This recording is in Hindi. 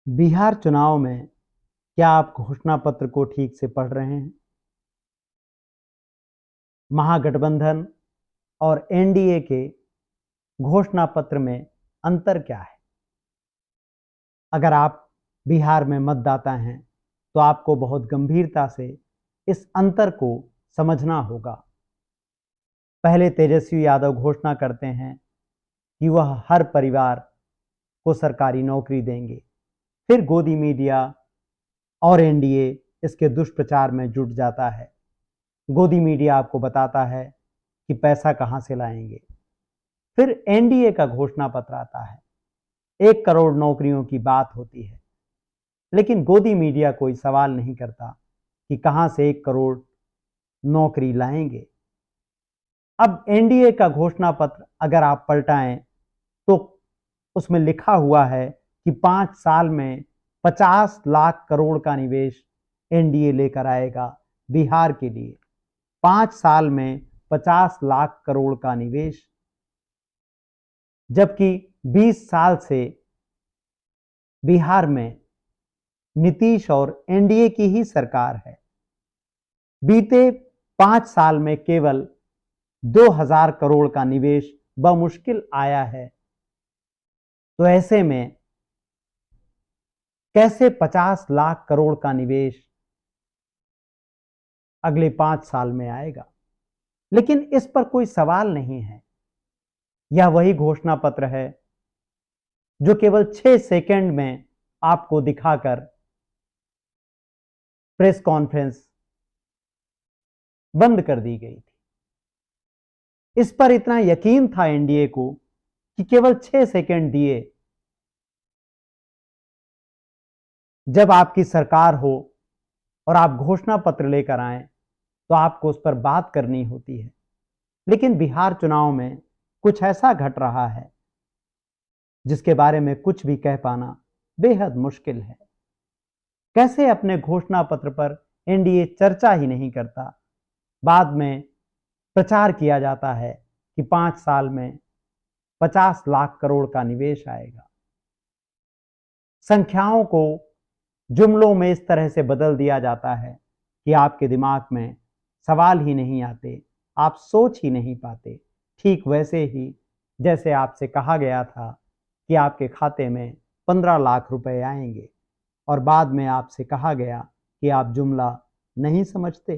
बिहार चुनाव में क्या आप घोषणा पत्र को ठीक से पढ़ रहे हैं? महागठबंधन और एनडीए के घोषणा पत्र में अंतर क्या है? अगर आप बिहार में मतदाता हैं तो आपको बहुत गंभीरता से इस अंतर को समझना होगा। पहले तेजस्वी यादव घोषणा करते हैं कि वह हर परिवार को सरकारी नौकरी देंगे। फिर गोदी मीडिया और एनडीए इसके दुष्प्रचार में जुट जाता है। गोदी मीडिया आपको बताता है कि पैसा कहां से लाएंगे। फिर एनडीए का घोषणा पत्र आता है, 1 करोड़ नौकरियों की बात होती है, लेकिन गोदी मीडिया कोई सवाल नहीं करता कि कहां से 1 करोड़ नौकरी लाएंगे। अब एनडीए का घोषणा पत्र अगर आप पलटाएं तो उसमें लिखा हुआ है कि 5 साल में 50 लाख करोड़ का निवेश एनडीए लेकर आएगा बिहार के लिए। 5 साल में 50 लाख करोड़ का निवेश, जबकि 20 साल से बिहार में नीतीश और एनडीए की ही सरकार है। बीते 5 साल में केवल 2000 करोड़ का निवेश बमुश्किल आया है। तो ऐसे में कैसे 50 लाख करोड़ का निवेश अगले 5 साल में आएगा? लेकिन इस पर कोई सवाल नहीं है। यह वही घोषणा पत्र है जो केवल 6 सेकंड में आपको दिखाकर प्रेस कॉन्फ्रेंस बंद कर दी गई थी। इस पर इतना यकीन था एनडीए को कि केवल 6 सेकंड दिए। जब आपकी सरकार हो और आप घोषणा पत्र लेकर आए तो आपको उस पर बात करनी होती है। लेकिन बिहार चुनाव में कुछ ऐसा घट रहा है जिसके बारे में कुछ भी कह पाना बेहद मुश्किल है। कैसे अपने घोषणा पत्र पर एनडीए चर्चा ही नहीं करता? बाद में प्रचार किया जाता है कि 5 साल में 50 लाख करोड़ का निवेश आएगा। संख्याओं को जुमलों में इस तरह से बदल दिया जाता है कि आपके दिमाग में सवाल ही नहीं आते, आप सोच ही नहीं पाते। ठीक वैसे ही जैसे आपसे कहा गया था कि आपके खाते में 15 लाख रुपए आएंगे और बाद में आपसे कहा गया कि आप जुमला नहीं समझते।